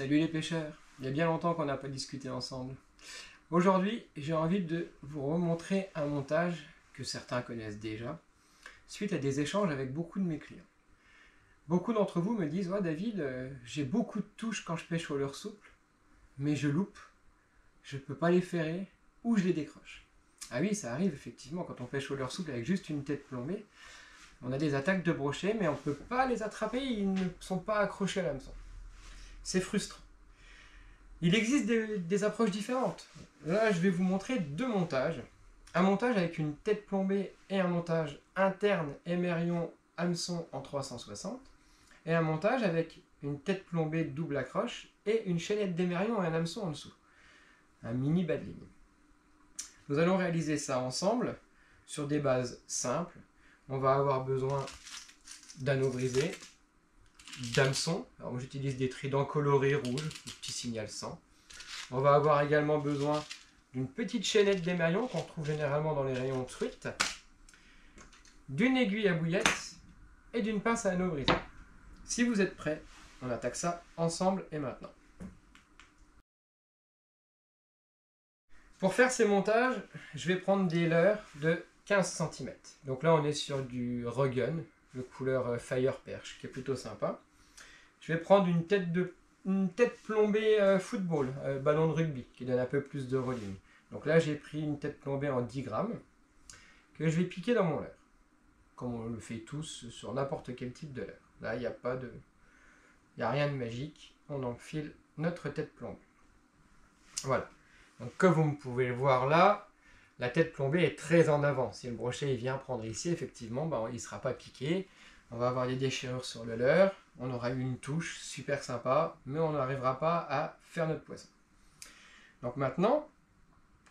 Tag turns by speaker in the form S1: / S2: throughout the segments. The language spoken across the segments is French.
S1: Salut les pêcheurs, il y a bien longtemps qu'on n'a pas discuté ensemble. Aujourd'hui, j'ai envie de vous remontrer un montage que certains connaissent déjà, suite à des échanges avec beaucoup de mes clients. Beaucoup d'entre vous me disent « Ouais David, j'ai beaucoup de touches quand je pêche au leurre souple, mais je loupe, je ne peux pas les ferrer ou je les décroche. » Ah oui, ça arrive effectivement quand on pêche au leurre souple avec juste une tête plombée. On a des attaques de brochet, mais on ne peut pas les attraper, ils ne sont pas accrochés à l'hameçon. C'est frustrant. Il existe des approches différentes. Là, je vais vous montrer deux montages. Un montage avec une tête plombée et un montage interne émerion hameçon en 360. Et un montage avec une tête plombée double accroche et une chaînette d'émerion et un hameçon en dessous. Un mini bas de ligne. Nous allons réaliser ça ensemble sur des bases simples. On va avoir besoin d'anneaux brisés, d'hameçon. Alors moi j'utilise des tridents colorés rouges, le petit signal 100. On va avoir également besoin d'une petite chaînette d'émerion qu'on trouve généralement dans les rayons de truite, d'une aiguille à bouillette et d'une pince à anneaux brisés. Si vous êtes prêts, on attaque ça ensemble et maintenant. Pour faire ces montages, je vais prendre des leurres de 15 cm. Donc là on est sur du Rugun, de couleur Fire Perche, qui est plutôt sympa. Je vais prendre une tête plombée football, ballon de rugby, qui donne un peu plus de rolling. Donc là, j'ai pris une tête plombée en 10 grammes, que je vais piquer dans mon leurre. Comme on le fait tous sur n'importe quel type de leurre. Là, il n'y a rien de magique. On enfile notre tête plombée. Voilà. Donc comme vous pouvez le voir là, la tête plombée est très en avant. Si le brochet il vient prendre ici, effectivement, il ne sera pas piqué. On va avoir des déchirures sur le leurre. On aura eu une touche super sympa, mais on n'arrivera pas à faire notre poisson. Donc maintenant,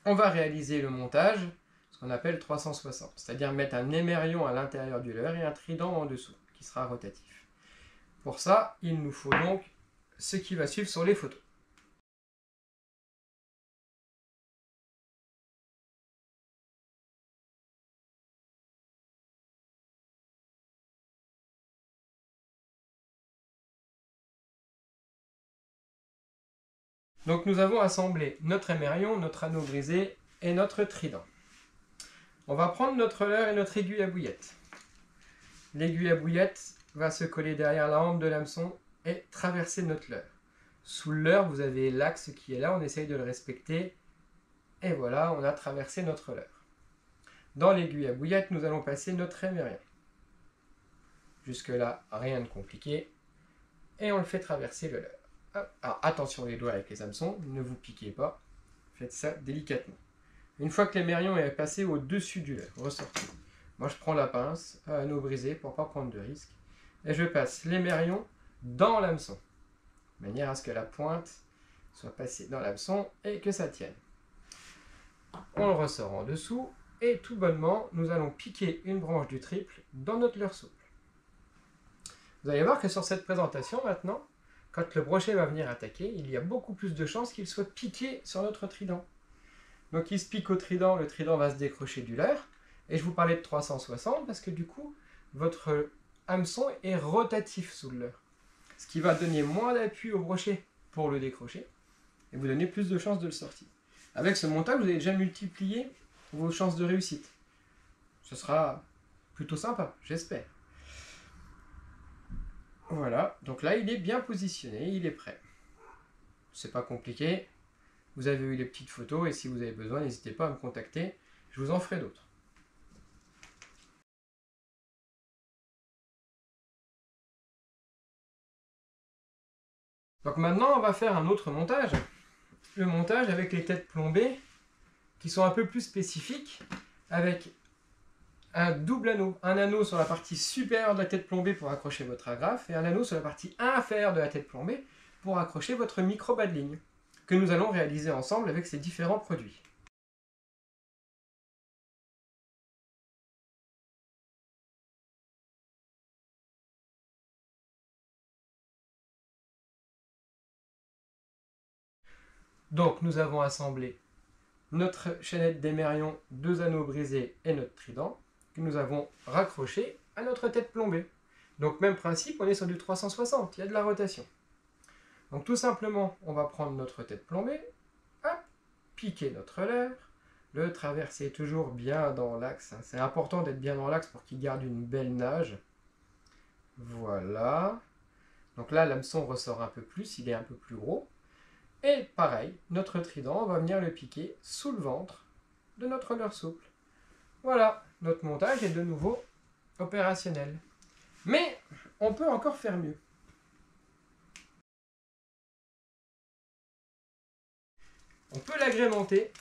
S1: on va réaliser le montage, ce qu'on appelle 360, c'est-à-dire mettre un émerion à l'intérieur du leurre et un trident en dessous, qui sera rotatif. Pour ça, il nous faut donc ce qui va suivre sur les photos. Donc nous avons assemblé notre émerion, notre anneau brisé et notre trident. On va prendre notre leurre et notre aiguille à bouillette. L'aiguille à bouillette va se coller derrière la hampe de l'hameçon et traverser notre leurre. Sous le leurre, vous avez l'axe qui est là, on essaye de le respecter. Et voilà, on a traversé notre leurre. Dans l'aiguille à bouillette, nous allons passer notre émerion. Jusque là, rien de compliqué. Et on le fait traverser le leurre. Alors attention les doigts avec les hameçons, ne vous piquez pas, faites ça délicatement. Une fois que l'émerion est passé au-dessus du leurre, ressortez. Moi je prends la pince à anneau brisé pour ne pas prendre de risque, et je passe l'émerion dans l'hameçon, de manière à ce que la pointe soit passée dans l'hameçon et que ça tienne. On le ressort en dessous, et tout bonnement, nous allons piquer une branche du triple dans notre leurre souple. Vous allez voir que sur cette présentation maintenant, quand le brochet va venir attaquer, il y a beaucoup plus de chances qu'il soit piqué sur notre trident. Donc il se pique au trident, le trident va se décrocher du leurre. Et je vous parlais de 360 parce que du coup, votre hameçon est rotatif sous le leurre. Ce qui va donner moins d'appui au brochet pour le décrocher et vous donner plus de chances de le sortir. Avec ce montage, vous allez déjà multiplier vos chances de réussite. Ce sera plutôt sympa, j'espère. Voilà, donc là il est bien positionné, il est prêt. C'est pas compliqué, vous avez eu les petites photos et si vous avez besoin, n'hésitez pas à me contacter, je vous en ferai d'autres. Donc maintenant on va faire un autre montage, le montage avec les têtes plombées qui sont un peu plus spécifiques, avec un double anneau. Un anneau sur la partie supérieure de la tête plombée pour accrocher votre agrafe et un anneau sur la partie inférieure de la tête plombée pour accrocher votre micro bas de ligne que nous allons réaliser ensemble avec ces différents produits. Donc nous avons assemblé notre chaînette d'émerion, deux anneaux brisés et notre trident que nous avons raccroché à notre tête plombée. Donc même principe, on est sur du 360, il y a de la rotation. Donc tout simplement, on va prendre notre tête plombée, hop, piquer notre leurre, le traverser toujours bien dans l'axe. C'est important d'être bien dans l'axe pour qu'il garde une belle nage. Voilà. Donc là, l'hameçon ressort un peu plus, il est un peu plus gros. Et pareil, notre trident, on va venir le piquer sous le ventre de notre leurre souple. Voilà, notre montage est de nouveau opérationnel. Mais on peut encore faire mieux. On peut l'agrémenter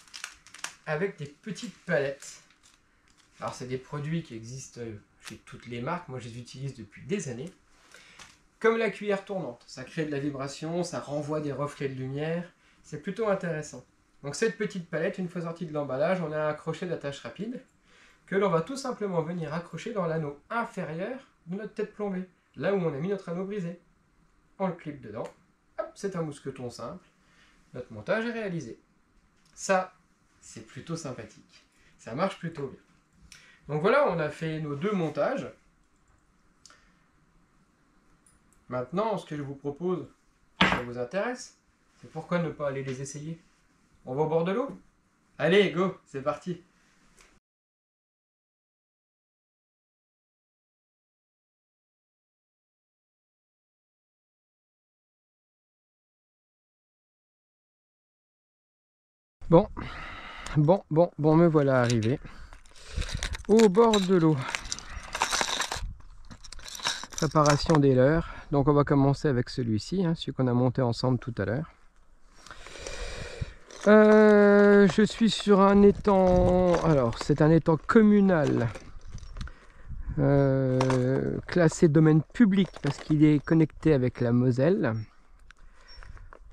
S1: avec des petites palettes. Alors c'est des produits qui existent chez toutes les marques, moi je les utilise depuis des années. Comme la cuillère tournante, ça crée de la vibration, ça renvoie des reflets de lumière, c'est plutôt intéressant. Donc cette petite palette, une fois sortie de l'emballage, on a un crochet d'attache rapide que l'on va tout simplement venir accrocher dans l'anneau inférieur de notre tête plombée, là où on a mis notre anneau brisé. On le clip dedans, hop, c'est un mousqueton simple, notre montage est réalisé. Ça, c'est plutôt sympathique, ça marche plutôt bien. Donc voilà, on a fait nos 2 montages. Maintenant, ce que je vous propose, ça vous intéresse, c'est pourquoi ne pas aller les essayer. On va au bord de l'eau? Allez, go, c'est parti. Bon, me voilà arrivé au bord de l'eau. Préparation des leurres. Donc on va commencer avec celui-ci, celui qu'on a monté ensemble tout à l'heure. Je suis sur un étang, alors c'est un étang communal, classé domaine public parce qu'il est connecté avec la Moselle.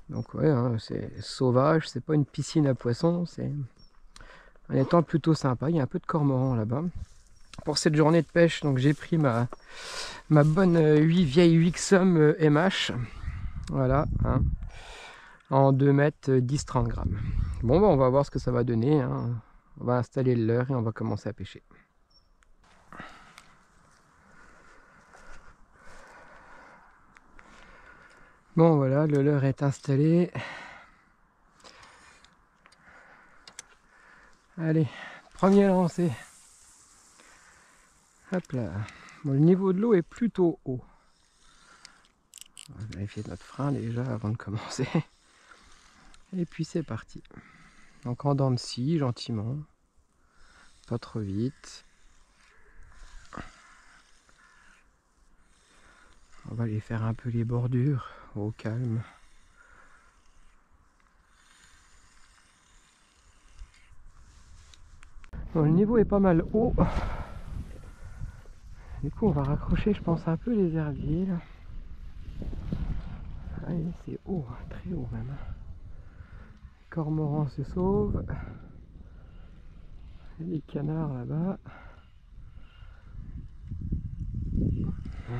S1: Donc ouais, c'est sauvage, c'est pas une piscine à poissons, c'est un étang plutôt sympa. Il y a un peu de cormorans là-bas. Pour cette journée de pêche, donc j'ai pris ma bonne vieille Wixom MH, voilà, en 2 mètres 10-30 grammes. Bon, on va voir ce que ça va donner, on va installer le leurre et on va commencer à pêcher. Bon voilà, le leurre est installé. Allez, premier lancé. Hop là. Bon, le niveau de l'eau est plutôt haut. On va vérifier notre frein déjà avant de commencer. Et puis c'est parti. Donc en dents de scie, gentiment. Pas trop vite. On va aller faire un peu les bordures au calme. Bon, le niveau est pas mal haut. Du coup on va raccrocher je pense un peu les herbiers là. Allez, c'est haut, très haut même. Les cormorans se sauvent. Et les canards là-bas. Ouais.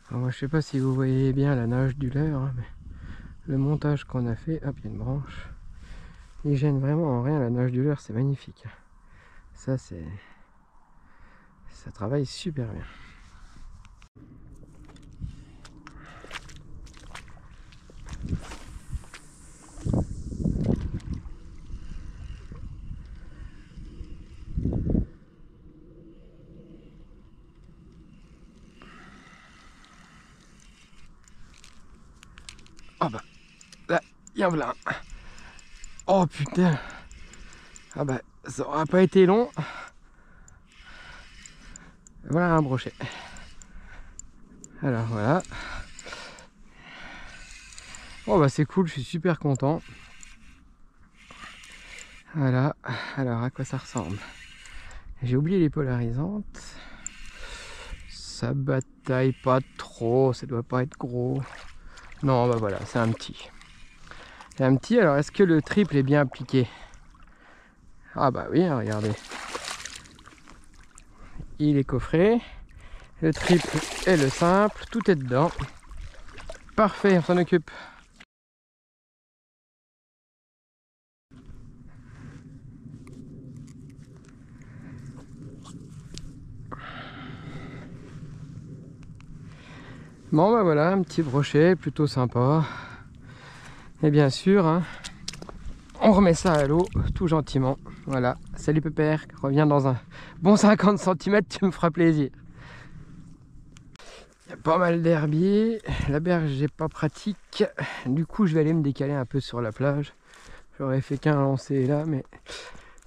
S1: Alors moi je sais pas si vous voyez bien la nage du leurre, mais le montage qu'on a fait, hop il y a une branche, il gêne vraiment en rien la nage du leurre, c'est magnifique. Ça travaille super bien. Ah bah, là, il y en a un. Oh putain. Ah bah, ça aura pas été long. Voilà un brochet. Alors voilà. Oh bah c'est cool, je suis super content. Voilà, alors à quoi ça ressemble? J'ai oublié les polarisantes. Ça bataille pas trop, ça doit pas être gros. Non, bah voilà, c'est un petit. C'est un petit, alors est-ce que le triple est bien appliqué? Ah bah oui, regardez. Il est coffré. Le triple et le simple, tout est dedans. Parfait, on s'en occupe. Bon bah voilà, un petit brochet plutôt sympa. Et bien sûr, hein, on remet ça à l'eau tout gentiment. Voilà, salut Pépère, reviens dans un bon 50 cm, tu me feras plaisir. Il y a pas mal d'herbiers, la berge n'est pas pratique. Du coup, je vais aller me décaler un peu sur la plage. J'aurais fait qu'un lancer là, mais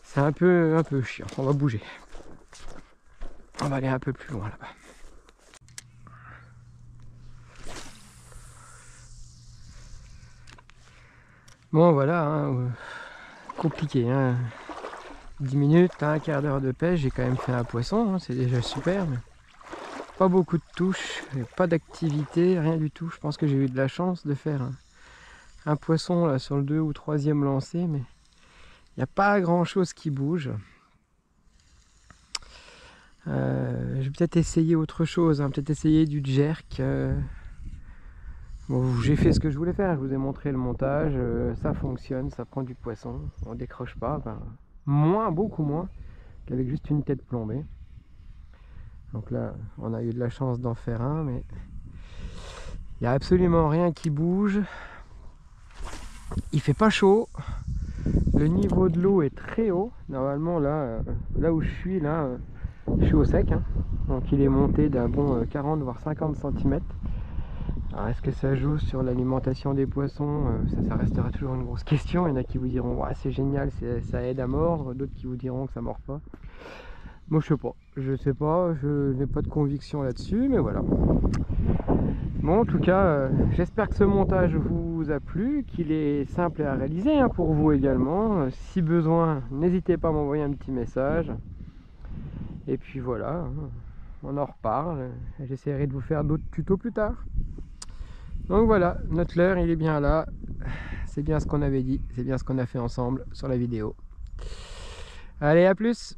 S1: c'est un peu chiant. On va bouger. On va aller un peu plus loin là-bas. Bon voilà, hein, compliqué. Hein. 10 minutes, un quart d'heure de pêche, j'ai quand même fait un poisson, hein, c'est déjà super. Mais pas beaucoup de touches, pas d'activité, rien du tout. Je pense que j'ai eu de la chance de faire un poisson là, sur le 2 ou 3e lancé, mais il n'y a pas grand chose qui bouge. Je vais peut-être essayer autre chose, hein, peut-être essayer du jerk. Bon, j'ai fait ce que je voulais faire, je vous ai montré le montage, ça fonctionne, ça prend du poisson, on décroche pas, ben, beaucoup moins qu'avec juste une tête plombée. Donc là, on a eu de la chance d'en faire un, mais il n'y a absolument rien qui bouge. Il fait pas chaud, le niveau de l'eau est très haut. Normalement là, là où je suis, là, je suis au sec, hein. Donc il est monté d'un bon 40 voire 50 cm. Alors est-ce que ça joue sur l'alimentation des poissons? Ça restera toujours une grosse question. Il y en a qui vous diront ouais, c'est génial, ça aide à mordre, d'autres qui vous diront que ça mord pas. Moi je sais pas, je n'ai pas de conviction là-dessus, mais voilà. Bon, en tout cas, j'espère que ce montage vous a plu, qu'il est simple à réaliser hein, pour vous également. Si besoin, n'hésitez pas à m'envoyer un petit message. Et puis voilà, on en reparle. J'essaierai de vous faire d'autres tutos plus tard. Donc voilà, notre leurre il est bien là, c'est bien ce qu'on avait dit, c'est bien ce qu'on a fait ensemble sur la vidéo. Allez, à plus!